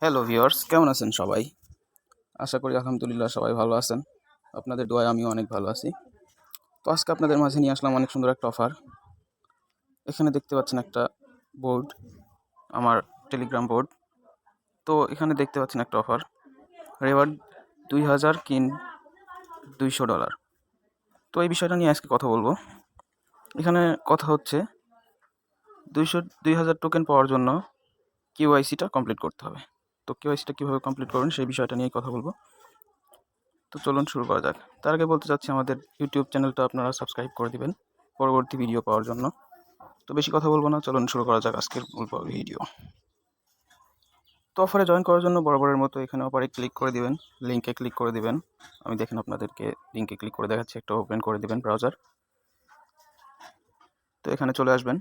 Hello viewers, কেমন আছেন সবাই? আশা করি আলহামদুলিল্লাহ সবাই ভালো আছেন। আপনাদের দোয়ায় আমিও অনেক ভালো আছি। তো আজকে আপনাদের মাঝে নিয়ে আসলাম অনেক সুন্দর একটা অফার। এখানে দেখতে পাচ্ছেন একটা বোর্ড, আমার টেলিগ্রাম বোর্ড। তো এখানে দেখতে পাচ্ছেন একটা অফার, রেওয়ার্ড 2000 কিন $200। তো এই বিষয়টা নিয়ে আজকে কথা বলবো। এখানে কথা হচ্ছে 2000 টোকেন পাওয়ার জন্য কেওয়াইসিটা কমপ্লিট করতে হবে। তো কেওয়াইসিটা কীভাবে কমপ্লিট করবেন সেই বিষয়টা নিয়েই কথা বলবো। তো চলুন শুরু করা যাক। তার আগে বলতে চাচ্ছি আমাদের ইউটিউব চ্যানেলটা আপনারা সাবস্ক্রাইব করে দিবেন পরবর্তী ভিডিও পাওয়ার জন্য। তো বেশি কথা বলবো না, চলুন শুরু করা যাক আজকের মূল ভিডিও। তো অফারে জয়েন করার জন্য বরাবরের মতো এখানে অফারে ক্লিক করে দিবেন, লিঙ্কে ক্লিক করে দিবেন। আমি দেখেন আপনাদেরকে লিঙ্কে ক্লিক করে দেখাচ্ছি, একটা ওপেন করে দিবেন ব্রাউজার। তো এখানে চলে আসবেন,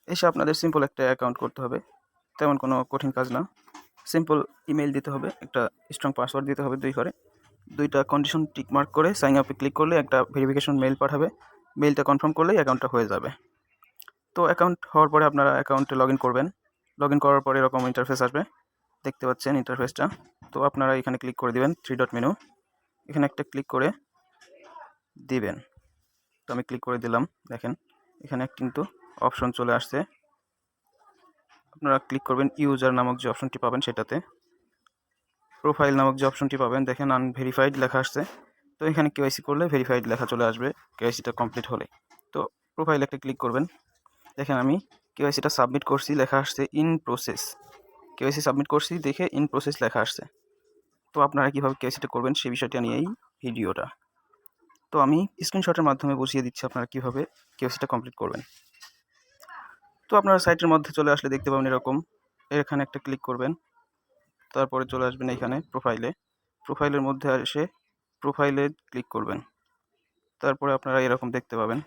এসে আপনাদের সিম্পল একটা অ্যাকাউন্ট করতে হবে, তেমন কোনো কঠিন কাজ না। সিম্পল ইমেল দিতে হবে, একটা স্ট্রং পাসওয়ার্ড দিতে হবে, দুইটা কন্ডিশন টিক মার্ক করে সাইন আপে ক্লিক করলে একটা ভেরিফিকেশন মেইল পাঠাবে। মেইলটা কনফার্ম করলেই অ্যাকাউন্টটা হয়ে যাবে। তো অ্যাকাউন্ট হওয়ার পরে আপনারা অ্যাকাউন্টে লগ ইন করবেন। লগ ইন করার পরে এরকম ইন্টারফেস আসবে, দেখতে পাচ্ছেন ইন্টারফেসটা। তো আপনারা এখানে ক্লিক করে দিবেন, 3 ডট মেনু, এখানে একটা ক্লিক করে দিবেন। তো আমি ক্লিক করে দিলাম, দেখেন এখানে কিন্তু অপশন চলে আসছে। আপনারা ক্লিক করবেন ইউজার নামক যে অপশনটি পাবেন সেটাতে। প্রোফাইল নামক যে অপশনটি পাবেন, দেখেন আনভেরিফাইড লেখা আসছে। তো এখানে কেওয়াইসি করলে ভেরিফাইড লেখা চলে আসবে কেওয়াইসিটা কমপ্লিট হলে। তো প্রোফাইল একটা ক্লিক করবেন, দেখেন আমি কেওয়াইসিটা সাবমিট করছি, লেখা আসছে ইন প্রসেস। কেওয়াইসি সাবমিট করছি দেখে ইন প্রসেস লেখা আসছে। তো আপনারা কীভাবে কেওয়াইসিটা করবেন সেই বিষয়টা নিয়েই ভিডিওটা। তো আমি স্ক্রিনশটের মাধ্যমে বুঝিয়ে দিচ্ছি আপনারা কীভাবে কেওয়াইসিটা কমপ্লিট করবেন। তো আপনারা সাইটের মধ্যে চলে আসলে দেখতে পাবেন এরকম, এখানে একটা ক্লিক করবেন, তারপরে চলে আসবেন এখানে প্রোফাইলের মধ্যে এসে প্রোফাইলে ক্লিক করবেন। তারপরে আপনারা এরকম দেখতে পাবেন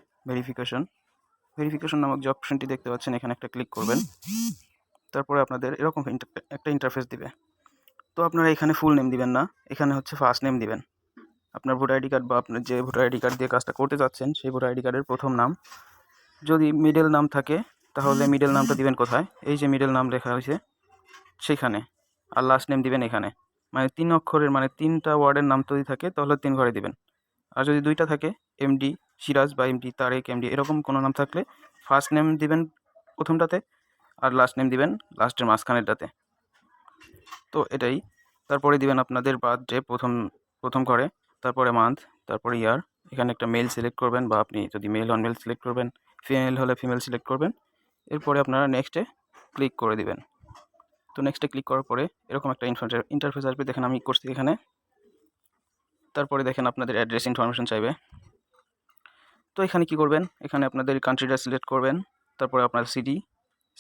ভেরিফিকেশন নামক যে অপশনটি দেখতে পাচ্ছেন, এখানে একটা ক্লিক করবেন। তারপরে আপনাদের এরকম একটা ইন্টারফেস দিবে। তো আপনারা এখানে ফুল নেম দিবেন না, এখানে হচ্ছে ফার্স্ট নেম দিবেন। আপনার ভোটার আইডি কার্ড বা আপনার যে ভোটার আইডি কার্ড দিয়ে কাজটা করতে যাচ্ছেন সেই ভোটার আইডি কার্ডের প্রথম নাম। যদি মিডল নাম থাকে তাহলে মিডল নামটা দিবেন কোথায়, এই যে মিডল নাম লেখা হয়েছে সেখানে। আর লাস্ট নেম দিবেন এখানে। মানে 3 অক্ষরের, মানে 3টা ওয়ার্ডের নাম যদি থাকে তাহলে 3 ঘরে দিবেন। আর যদি 2টা থাকে, এমডি সিরাজ বা এমডি তারেক, এমডি এরকম কোনো নাম থাকলে ফার্স্ট নেম দিবেন প্রথমটাতে, আর লাস্ট নেম দিবেন লাস্টের মাঝখানেরটাতে। তো এটাই। তারপরে দিবেন আপনাদের বার্থডে প্রথম ঘরে, তারপরে মান্থ, তারপরে ইয়ার। এখানে একটা মেল সিলেক্ট করবেন, বা আপনি যদি মেল হন মেল সিলেক্ট করবেন, ফিমেল হলে ফিমেল সিলেক্ট করবেন। এরপরে আপনারা নেক্সটে ক্লিক করে দিবেন। তো নেক্সটে ক্লিক করার পরে এরকম একটা ইন্টারফেস আসবে, দেখেন আমি করছি এখানে। তারপরে দেখেন আপনাদের অ্যাড্রেস ইনফরমেশন চাইবে। তো এখানে কি করবেন, এখানে আপনাদের কান্ট্রিটা সিলেক্ট করবেন, তারপরে আপনার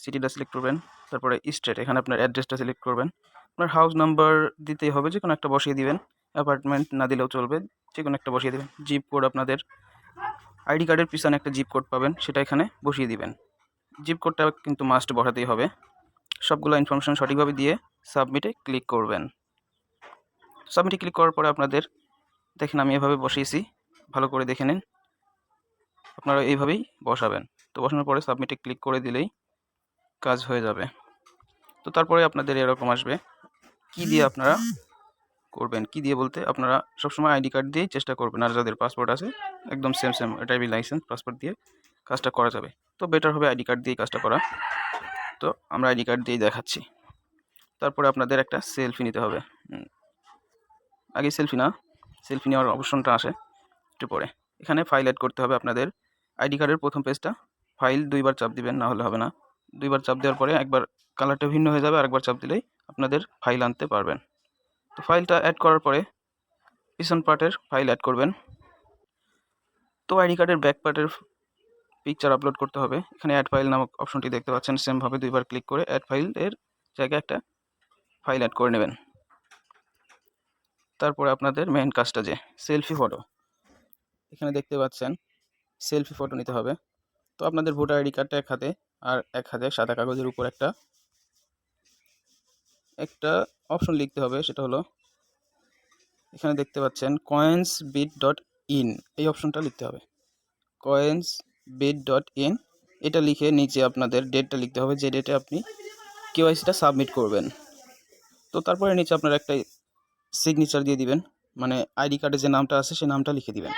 সিটিটা সিলেক্ট করবেন, তারপরে স্টেট, এখানে আপনার অ্যাড্রেসটা সিলেক্ট করবেন। আপনার হাউস নাম্বার দিতেই হবে, যে কোনো একটা বসিয়ে দিবেন, অ্যাপার্টমেন্ট না দিলেও চলবে, যে কোনো একটা বসিয়ে দেবেন। জিপ কোড, আপনাদের আইডি কার্ডের পিছনে একটা জিপ কোড পাবেন, সেটা এখানে বসিয়ে দিবেন। জিপ কোডটা কিন্তু মাস্ট বসাতেই হবে। সবগুলো ইনফরমেশন সঠিকভাবে দিয়ে সাবমিটে ক্লিক করবেন। সাবমিটে ক্লিক করার পরে আপনাদের দেখেন আমি এভাবে বসিয়েছি, ভালো করে দেখে নিন, আপনারা এইভাবেই বসাবেন। তো বসানোর পরে সাবমিটে ক্লিক করে দিলেই কাজ হয়ে যাবে। তো তারপরে আপনাদের এরকম আসবে, কি দিয়ে আপনারা করবেন। কি দিয়ে বলতে, আপনারা সবসময় আইডি কার্ড দিয়েই চেষ্টা করবেন, আর যাদের পাসপোর্ট আছে একদম সেম ড্রাইভিং লাইসেন্স পাসপোর্ট দিয়ে কাজটা করা যাবে। তো বেটার হবে আইডি কার্ড দিয়েই কাজটা করা। তো আমরা আইডি কার্ড দিয়েই দেখাচ্ছি। তারপরে আপনাদের একটা সেলফি নিতে হবে। আগে সেলফি নেওয়ার অপশনটা আসে একটু পরে। এখানে ফাইল অ্যাড করতে হবে আপনাদের। আইডি কার্ডের প্রথম পেজটা ফাইল 2বার চাপ দিবেন, না হলে হবে না। 2বার চাপ দেওয়ার পরে একবার কালারটা ভিন্ন হয়ে যাবে, আরেকবার চাপ দিলেই আপনাদের ফাইল আনতে পারবেন। তো ফাইলটা অ্যাড করার পরে পিছন পার্টের ফাইল অ্যাড করবেন। তো আইডি কার্ডের ব্যাক পার্টের পিকচার আপলোড করতে হবে। এখানে অ্যাড ফাইল নামক অপশনটি দেখতে পাচ্ছেন, সেমভাবে 2বার ক্লিক করে অ্যাড ফাইলের জায়গায় একটা ফাইল অ্যাড করে নেবেন। তারপরে আপনাদের মেইন কাজটা যে সেলফি ফটো, এখানে দেখতে পাচ্ছেন সেলফি ফটো নিতে হবে। তো আপনাদের ভোটার আইডি কার্ডটা এক হাতে, আর এক হাতে সাদা কাগজের উপর একটা অপশন লিখতে হবে, সেটা হলো এখানে দেখতে পাচ্ছেন coinsbit.in, এই অপশনটা লিখতে হবে। coinsbit.in এটা লিখে নিচে আপনাদের ডেটটা লিখতে হবে, যে ডেটে আপনি কেওয়াইসিটা সাবমিট করবেন। তো তারপরে নিচে আপনারা একটা সিগনেচার দিয়ে দিবেন, মানে আইডি কার্ডে যে নামটা আছে সেই নামটা লিখে দিবেন।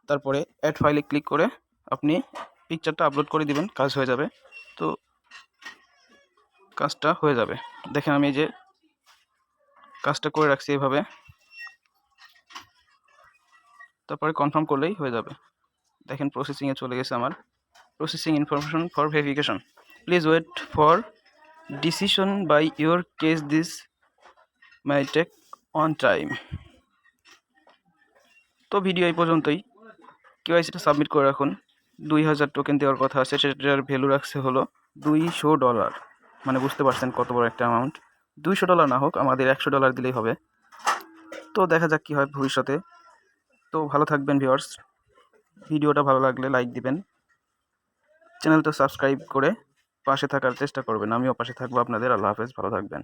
তারপরে অ্যাড ফাইলে ক্লিক করে আপনি পিকচারটা আপলোড করে দিবেন, কাজ হয়ে যাবে। তো কাজটা হয়ে যাবে। দেখেন আমি এই যে কাজটা করে রাখছি এভাবে, তারপরে কনফার্ম করলেই হয়ে যাবে। দেখেন প্রসেসিংয়ে চলে গেছে আমার। Processing information for verification, please wait for decision by your case, this my take on time. তো ভিডিও এই পর্যন্তই। কেওয়াইসিটা সাবমিট করে রাখুন। 2000 টোকেন দেওয়ার কথা আছে, সেটার ভ্যালু রাখছে হলো $200। মানে বুঝতে পারছেন কত বড় একটা অ্যামাউন্ট। $200 না হোক, আমাদের $100 দিলেই হবে। তো দেখা যাক কী হয় ভবিষ্যতে। তো ভালো থাকবেন ভিউয়ার্স, ভিডিওটা ভালো লাগলে লাইক দিবেন, চ্যানেলটা সাবস্ক্রাইব করে পাশে থাকার চেষ্টা করবেন। আমিও পাশে থাকবো আপনাদের। আল্লাহ হাফেজ, ভালো থাকবেন।